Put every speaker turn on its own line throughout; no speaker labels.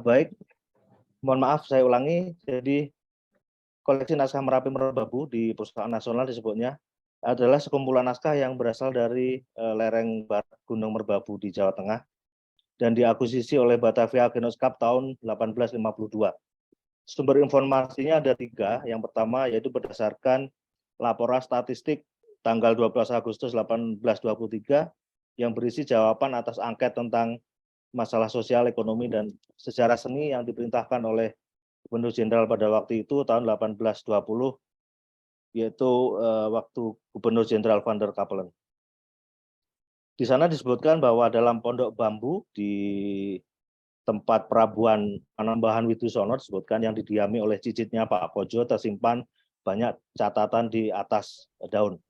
Baik, mohon maaf saya ulangi. Jadi koleksi naskah Merapi Merbabu di Perpustakaan Nasional disebutnya adalah sekumpulan naskah yang berasal dari lereng barat Gunung Merbabu di Jawa Tengah dan diakuisisi oleh Batavia Genootschap tahun 1852. Sumber informasinya ada 3. Yang pertama yaitu berdasarkan laporan statistik tanggal 12 Agustus 1823 yang berisi jawaban atas angket tentang masalah sosial, ekonomi, dan sejarah seni yang diperintahkan oleh Gubernur Jenderal pada waktu itu tahun 1820, yaitu waktu Gubernur Jenderal Van der Capellen. Di sana disebutkan bahwa dalam pondok bambu di tempat perabuan Panembahan Widusono disebutkan yang didiami oleh cicitnya Pak Kojo tersimpan banyak catatan di atas daun.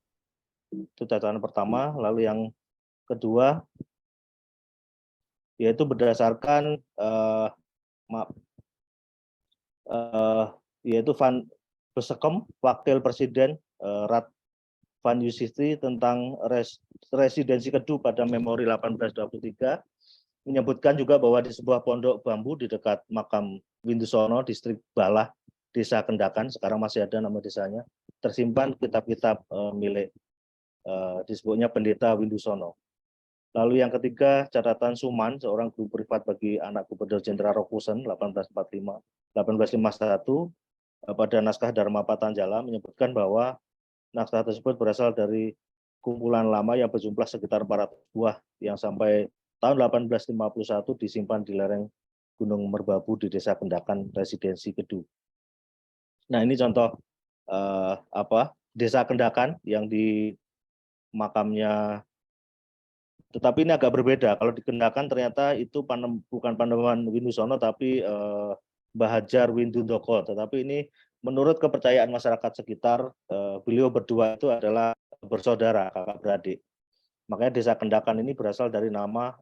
Itu catatan pertama. Lalu yang kedua yaitu berdasarkan yaitu Van Besekom, Wakil Presiden Rat Van Yusisti tentang residensi Kedu pada Memori 1823 menyebutkan juga bahwa di sebuah pondok bambu di dekat makam Windusono, distrik Balah, Desa Kendakan, sekarang masih ada nama desanya, tersimpan kitab-kitab milik disebutnya Pendeta Windusono. Lalu yang ketiga, catatan Suman, seorang guru privat bagi anak Gubernur Jenderal Rokusen 1851 pada naskah Dharma Patanjala menyebutkan bahwa naskah tersebut berasal dari kumpulan lama yang berjumlah sekitar 400 buah yang sampai tahun 1851 disimpan di lereng Gunung Merbabu di Desa Kendakan, Residensi Kedu. Nah, ini contoh Desa Kendakan yang di makamnya. Tetapi ini agak berbeda. Kalau di Kendakan ternyata itu bukan Panembahan Widusono tapi Mbah Hajar Windundoko. Tetapi ini menurut kepercayaan masyarakat sekitar, beliau berdua itu adalah bersaudara, kakak beradik. Makanya Desa Kendakan ini berasal dari nama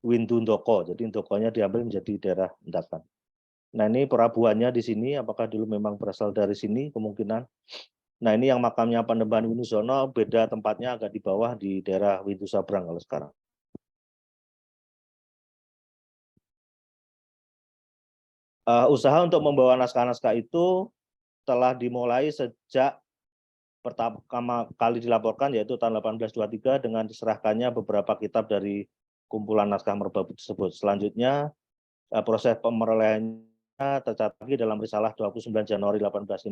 Windundoko. Jadi Ndokonya diambil menjadi daerah Kendakan. Nah, ini perabuannya di sini, apakah dulu memang berasal dari sini kemungkinan. Nah, ini yang makamnya Panembahan Widusono, beda tempatnya agak di bawah di daerah Widusabrang kalau sekarang. Usaha untuk membawa naskah-naskah itu telah dimulai sejak pertama kali dilaporkan, yaitu tahun 1823 dengan diserahkannya beberapa kitab dari kumpulan naskah Merbabu tersebut. Selanjutnya, proses pemerolehannya tercatat lagi dalam risalah 29 Januari 1850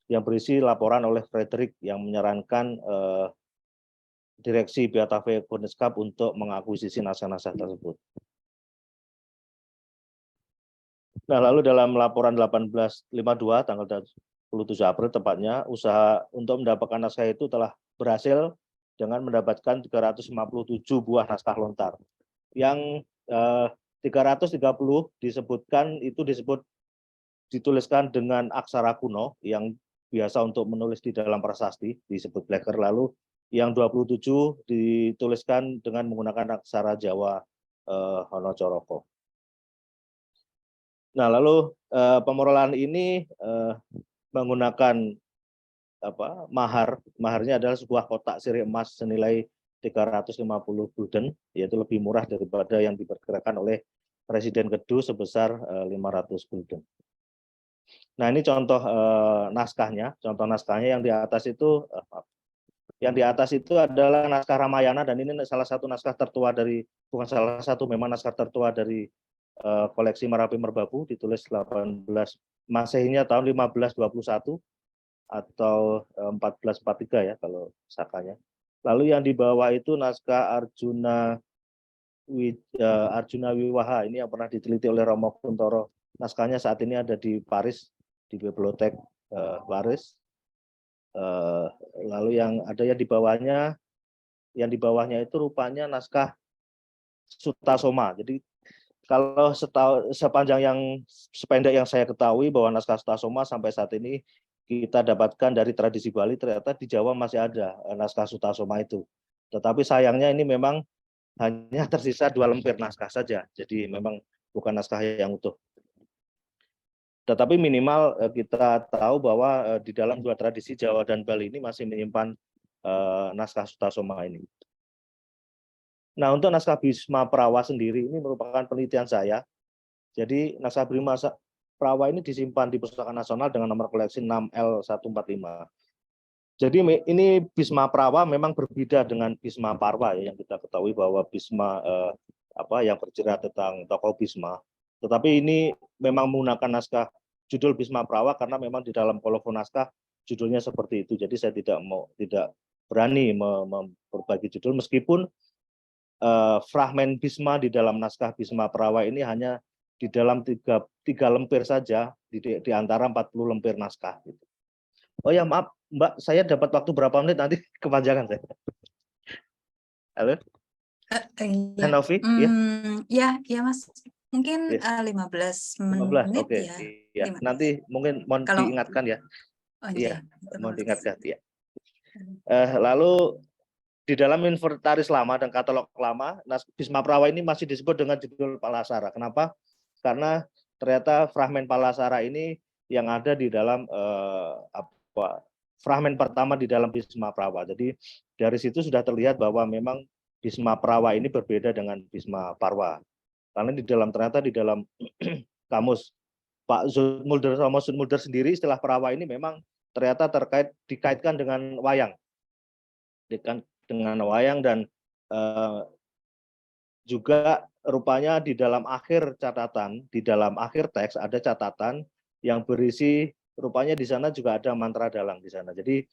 yang berisi laporan oleh Frederick yang menyarankan Direksi Batavia Genootschap untuk mengakuisisi naskah-naskah tersebut. Nah, lalu dalam laporan 1852 tanggal 27 April tepatnya, usaha untuk mendapatkan naskah itu telah berhasil dengan mendapatkan 357 buah naskah lontar. Yang 330 disebutkan itu dituliskan dengan aksara kuno yang biasa untuk menulis di dalam prasasti, disebut bleker. Lalu yang 27 dituliskan dengan menggunakan aksara Jawa Hanacaraka. Nah, lalu pemerolehan ini menggunakan maharnya adalah sebuah kotak sirih emas senilai 350 gulden, yaitu lebih murah daripada yang diperkirakan oleh Presiden Kedu sebesar 500 gulden. Nah, ini contoh naskahnya. Contoh naskahnya yang di atas itu adalah naskah Ramayana, dan ini salah satu naskah tertua dari, bukan salah satu, memang naskah tertua dari koleksi Merapi Merbabu, ditulis 18 Masehinya tahun 1521 atau 1443 ya kalau sakanya. Lalu yang di bawah itu naskah Arjuna Wiwaha, ini yang pernah diteliti oleh Romo Kuntoro. Naskahnya saat ini ada di Paris, di Bibliotek Paris. Lalu yang ada di bawahnya itu rupanya naskah Sutasoma. Jadi kalau sepanjang sependek yang saya ketahui bahwa naskah Sutasoma sampai saat ini kita dapatkan dari tradisi Bali, ternyata di Jawa masih ada naskah Sutasoma itu. Tetapi sayangnya ini memang hanya tersisa 2 lembar naskah saja. Jadi memang bukan naskah yang utuh. Tetapi minimal kita tahu bahwa di dalam 2 tradisi Jawa dan Bali ini masih menyimpan naskah Sutasoma ini. Nah, untuk naskah Bhisma Prawa sendiri ini merupakan penelitian saya. Jadi naskah Bima Prawa ini disimpan di Perpustakaan Nasional dengan nomor koleksi 6L145. Jadi ini Bisma Prawa memang berbeda dengan Bisma Parwa ya, yang kita ketahui bahwa Bisma yang bercerita tentang tokoh Bisma. Tetapi ini memang menggunakan naskah judul Bisma Prawa karena memang di dalam kolofon naskah judulnya seperti itu. Jadi saya tidak berani berbagi judul meskipun fragmen Bisma di dalam naskah Bisma Prawa ini hanya di dalam tiga lemper saja di antara 40 lemper naskah. Gitu. Oh ya maaf Mbak, saya dapat waktu berapa menit nanti kepanjangan saya. Halo,
Ya.
Novi? Ya,
ya Mas. Mungkin
yes.
15
15,
menit
oke.
ya.
Ya. Nanti mungkin mohon diingatkan ya. Iya, mohon diingatkan ya. Lalu di dalam inventaris lama dan katalog lama, Bisma Prawa ini masih disebut dengan judul Palasara. Kenapa? Karena ternyata fragmen Palasara ini yang ada di dalam fragmen pertama di dalam Bisma Prawa. Jadi dari situ sudah terlihat bahwa memang Bisma Prawa ini berbeda dengan Bisma Parwa. Karena ternyata di dalam kamus Pak Zoetmulder sama Zoetmulder sendiri istilah Prawa ini memang ternyata dikaitkan dengan wayang. Dengan wayang dan juga rupanya di dalam akhir catatan, di dalam akhir teks ada catatan yang berisi rupanya di sana juga ada mantra dalang di sana. Jadi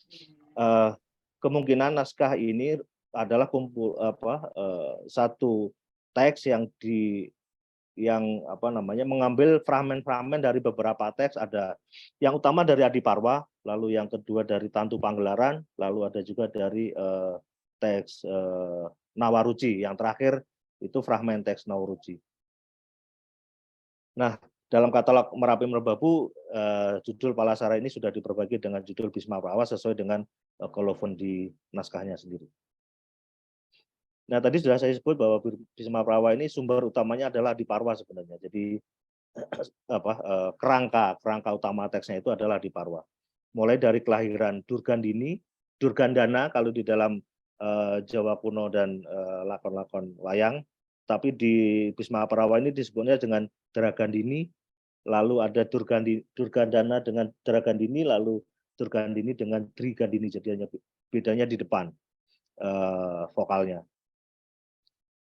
kemungkinan naskah ini adalah satu teks mengambil fragmen-fragmen dari beberapa teks. Ada yang utama dari Adi Parwa, lalu yang kedua dari Tantu Panggelaran, lalu ada juga dari teks Nawaruci, yang terakhir itu fragmen teks Nawaruci. Nah, dalam katalog Merapi Merbabu, judul Palasara ini sudah diperbagi dengan judul Bisma Prawa sesuai dengan kolofon di naskahnya sendiri. Nah, tadi sudah saya sebut bahwa Bisma Prawa ini sumber utamanya adalah di Parwa sebenarnya. Jadi kerangka utama teksnya itu adalah di Parwa. Mulai dari kelahiran Durgandana kalau di dalam Jawa kuno dan lakon-lakon wayang, tapi di Bisma Prawa ini disebutnya dengan Dragandini, lalu ada Durgandana dengan Dragandini, lalu Durgandini dengan Drigandini, jadi hanya bedanya di depan vokalnya.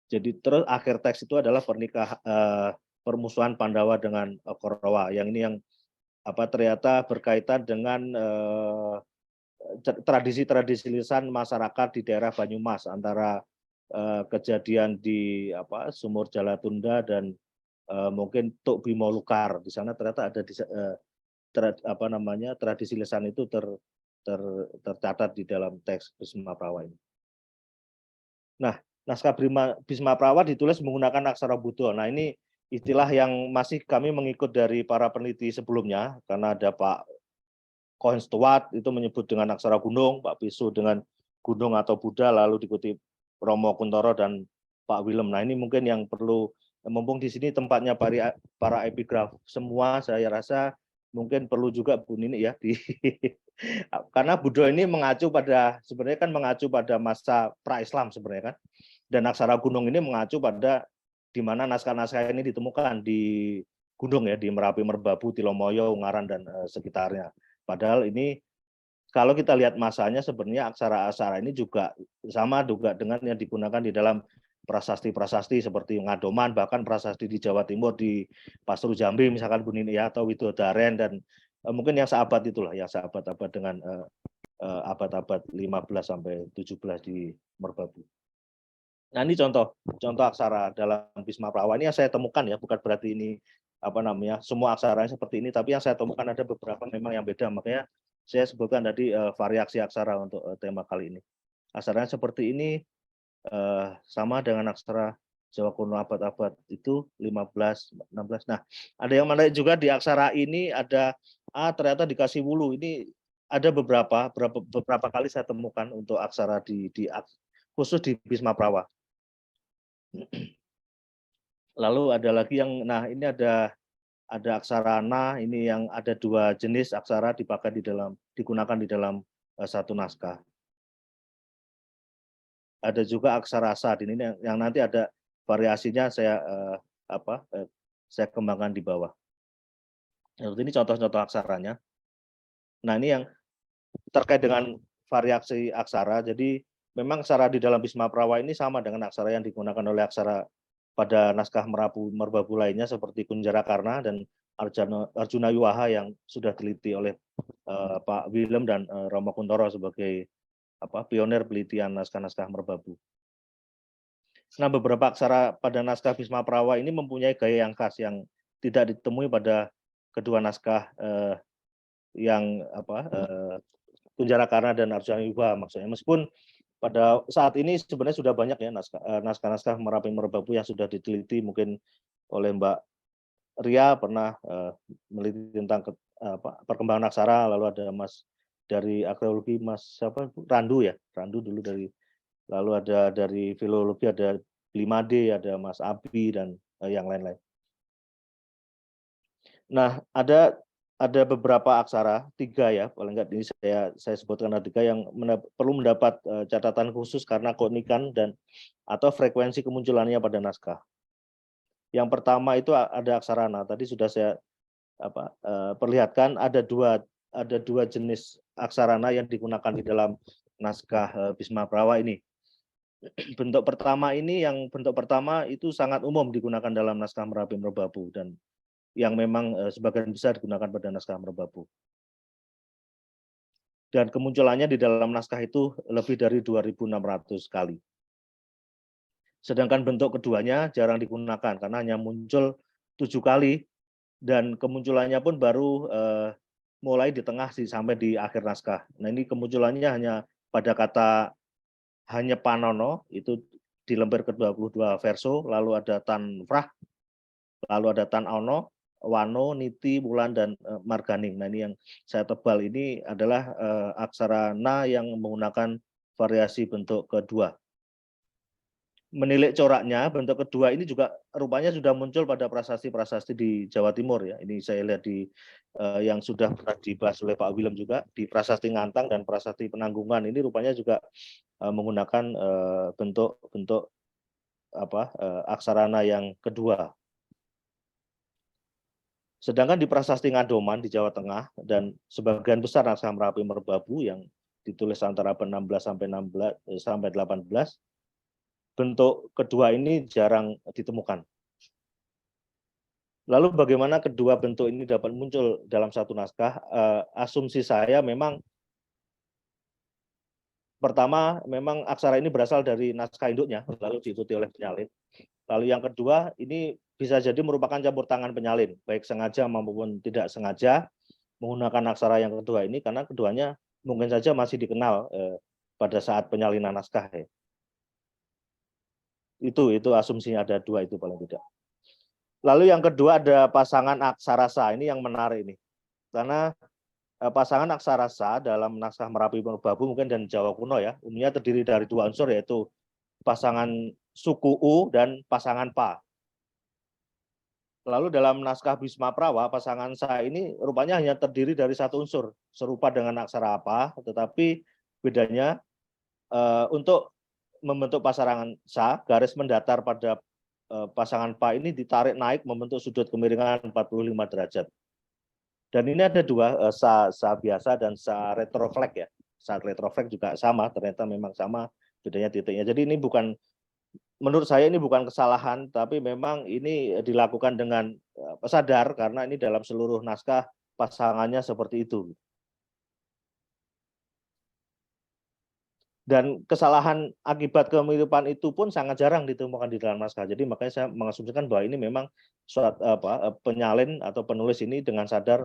Jadi terus akhir teks itu adalah permusuhan Pandawa dengan Korawa, yang ini yang ternyata berkaitan dengan tradisi-tradisi lisan masyarakat di daerah Banyumas antara kejadian di Sumur Jalatunda dan mungkin Tuk Bimo Lukar. Di sana ternyata ada tradisi lisan itu tercatat di dalam teks Bisma Prawa ini. Nah, naskah Bisma Prawa ditulis menggunakan aksara Budo. Nah, ini istilah yang masih kami mengikut dari para peneliti sebelumnya, karena ada Pak Cohen Stewart itu menyebut dengan aksara gunung, Pak Pisu dengan gunung atau Buddha, lalu diikuti Romo Kuntoro dan Pak Willem. Nah, ini mungkin yang perlu, mumpung di sini tempatnya para epigraf semua, saya rasa mungkin perlu juga Bu Nini ya karena Buddha ini sebenarnya mengacu pada masa pra-Islam sebenarnya kan, dan aksara gunung ini mengacu pada di mana naskah-naskah ini ditemukan di gunung ya, di Merapi, Merbabu, Tilomoyo, Ungaran dan sekitarnya. Padahal ini kalau kita lihat masanya sebenarnya aksara-aksara ini juga sama dengan yang digunakan di dalam prasasti-prasasti seperti Ngadoman, bahkan prasasti di Jawa Timur di Pasru Jambi misalkan Bu Nini ya, atau Widodaren, dan mungkin yang seabad itulah, yang seabad-abad dengan abad-abad 15 sampai 17 di Merbabu. Nah, ini contoh aksara dalam Bisma Prawa ini yang saya temukan ya, bukan berarti ini semua aksaranya seperti ini, tapi yang saya temukan ada beberapa memang yang beda, makanya saya sebutkan tadi variasi aksara untuk tema kali ini. Aksaranya seperti ini sama dengan aksara Jawa kuno abad-abad itu 15, 16. Nah, ada yang menarik juga di aksara ini ada ternyata dikasih wulu. Ini ada beberapa kali saya temukan untuk aksara khusus di Bisma Prawa. Lalu ada lagi yang, nah ini ada aksara na, ini yang ada dua jenis aksara digunakan di dalam satu naskah. Ada juga aksara sad, ini yang nanti ada variasinya saya saya kembangkan di bawah. Ini contoh-contoh aksaranya. Nah, ini yang terkait dengan variasi aksara. Jadi memang aksara di dalam Bhisma Prawa ini sama dengan aksara yang digunakan oleh aksara pada naskah merbabu lainnya seperti Kunjara Karna dan Arjuna Yuwaha yang sudah teliti oleh Pak Willem dan Romo Kuntoro sebagai pionir pelitian naskah-naskah merbabu. Nah, beberapa aksara pada naskah Bhisma Prawa ini mempunyai gaya yang khas yang tidak ditemui pada kedua naskah yang Kunjara Karna dan Arjuna Yuwaha maksudnya. Meskipun pada saat ini sebenarnya sudah banyak ya naskah-naskah Merapi Merbabu yang sudah diteliti, mungkin oleh Mbak Ria pernah meliti tentang perkembangan aksara, lalu ada Mas dari arkeologi Mas Randu ya, Randu dulu lalu ada dari filologi ada Limade, ada Mas Abi dan yang lain-lain. Nah, ada beberapa aksara, 3 ya, paling enggak ini saya sebutkan ada 3 yang perlu mendapat catatan khusus karena keunikan dan atau frekuensi kemunculannya pada naskah. Yang pertama itu ada aksara na. Tadi sudah saya perlihatkan ada dua jenis aksara na yang digunakan di dalam naskah Bhisma Prawa ini. Bentuk pertama itu sangat umum digunakan dalam naskah Merapi Merbabu dan yang memang sebagian besar digunakan pada naskah merbabu. Dan kemunculannya di dalam naskah itu lebih dari 2.600 kali. Sedangkan bentuk keduanya jarang digunakan karena hanya muncul 7 kali dan kemunculannya pun baru mulai di tengah sampai di akhir naskah. Nah, ini kemunculannya hanya pada kata hanya panono itu di lembar ke-22 verso, lalu ada tan vrah, lalu ada tan ono, Wano, Niti, Wulan, dan Marganing. Nah, ini yang saya tebal ini adalah aksara na yang menggunakan variasi bentuk kedua. Menilik coraknya, bentuk kedua ini juga rupanya sudah muncul pada prasasti-prasasti di Jawa Timur ya. Ini saya lihat di yang sudah pernah dibahas oleh Pak Willem juga di prasasti Ngantang dan prasasti Penanggungan ini rupanya juga menggunakan bentuk aksara na yang kedua. Sedangkan di prasasti Ngadoman di Jawa Tengah dan sebagian besar naskah Merapi Merbabu yang ditulis antara 16 sampai 18, bentuk kedua ini jarang ditemukan. Lalu bagaimana kedua bentuk ini dapat muncul dalam satu naskah? Asumsi saya memang pertama memang aksara ini berasal dari naskah induknya lalu diikuti oleh penyalin. Lalu yang kedua ini bisa jadi merupakan campur tangan penyalin, baik sengaja maupun tidak sengaja menggunakan aksara yang kedua ini karena keduanya mungkin saja masih dikenal pada saat penyalinan naskah ya. Itu asumsinya ada 2 itu paling tidak. Lalu yang kedua ada pasangan aksarasa, ini yang menarik ini. Karena pasangan aksarasa dalam naskah Merapi Merbabu mungkin dan Jawa kuno ya, umumnya terdiri dari 2 unsur yaitu pasangan suku U dan pasangan Pa. Lalu dalam naskah Bhisma Prawa, pasangan sa ini rupanya hanya terdiri dari 1 unsur, serupa dengan aksara apa, tetapi bedanya untuk membentuk pasangan sa, garis mendatar pada pasangan pa ini ditarik naik membentuk sudut kemiringan 45 derajat. Dan ini ada 2, sa biasa dan sa retroflek ya. Sa retroflek juga sama, ternyata memang sama, bedanya titiknya. Jadi ini bukan, menurut saya ini bukan kesalahan, tapi memang ini dilakukan dengan sadar karena ini dalam seluruh naskah pasangannya seperti itu. Dan kesalahan akibat kemiripan itu pun sangat jarang ditemukan di dalam naskah. Jadi makanya saya mengasumsikan bahwa ini memang suatu penyalin atau penulis ini dengan sadar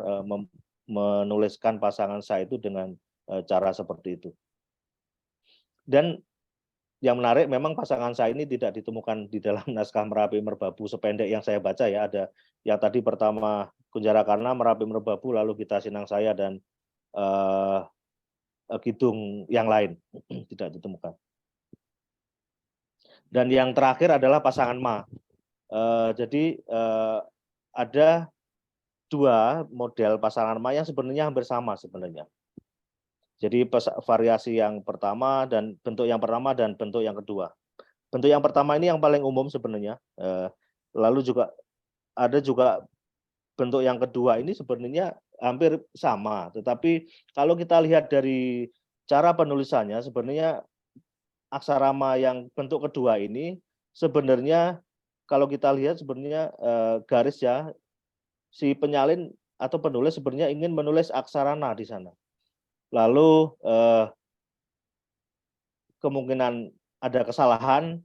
menuliskan pasangan sa itu dengan cara seperti itu. Dan yang menarik memang pasangan sa ini tidak ditemukan di dalam naskah Merapi Merbabu sependek yang saya baca ya. Ada yang tadi pertama Kunjara Karna, Merapi Merbabu, lalu Gita Sinang Saya dan kidung yang lain tidak ditemukan. Dan yang terakhir adalah pasangan ma. Jadi ada 2 model pasangan ma yang sebenarnya hampir sama sebenarnya. Jadi variasi yang pertama dan bentuk yang pertama dan bentuk yang kedua. Bentuk yang pertama ini yang paling umum sebenarnya. Lalu juga ada juga bentuk yang kedua ini sebenarnya hampir sama, tetapi kalau kita lihat dari cara penulisannya sebenarnya aksarama yang bentuk kedua ini sebenarnya kalau kita lihat sebenarnya garis ya, si penyalin atau penulis sebenarnya ingin menulis aksara na di sana. Lalu kemungkinan ada kesalahan,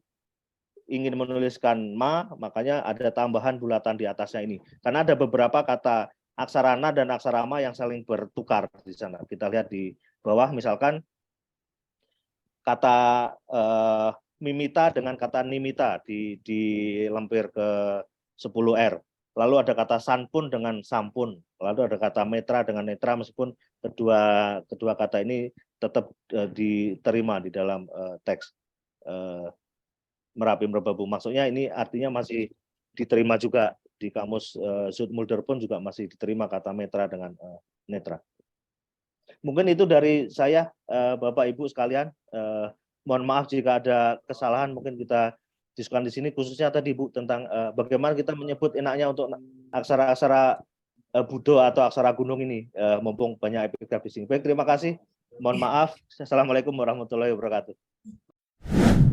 ingin menuliskan ma, makanya ada tambahan bulatan di atasnya ini. Karena ada beberapa kata aksara na dan aksara ma yang saling bertukar di sana. Kita lihat di bawah misalkan kata mimita dengan kata nimita di lempir ke 10R. Lalu ada kata sanpun dengan sampun. Lalu ada kata metra dengan netra, meskipun kedua kata ini tetap diterima di dalam teks Merapi Merbabu. Maksudnya ini artinya masih diterima juga di kamus Zoetmulder pun juga masih diterima kata metra dengan netra. Mungkin itu dari saya, Bapak Ibu sekalian. Mohon maaf jika ada kesalahan, mungkin kita diskusikan di sini, khususnya tadi Bu tentang bagaimana kita menyebut enaknya untuk aksara-aksara Budo atau aksara gunung ini, mumpung banyak epigraf di sini. Baik, terima kasih. Mohon maaf. Assalamualaikum warahmatullahi wabarakatuh.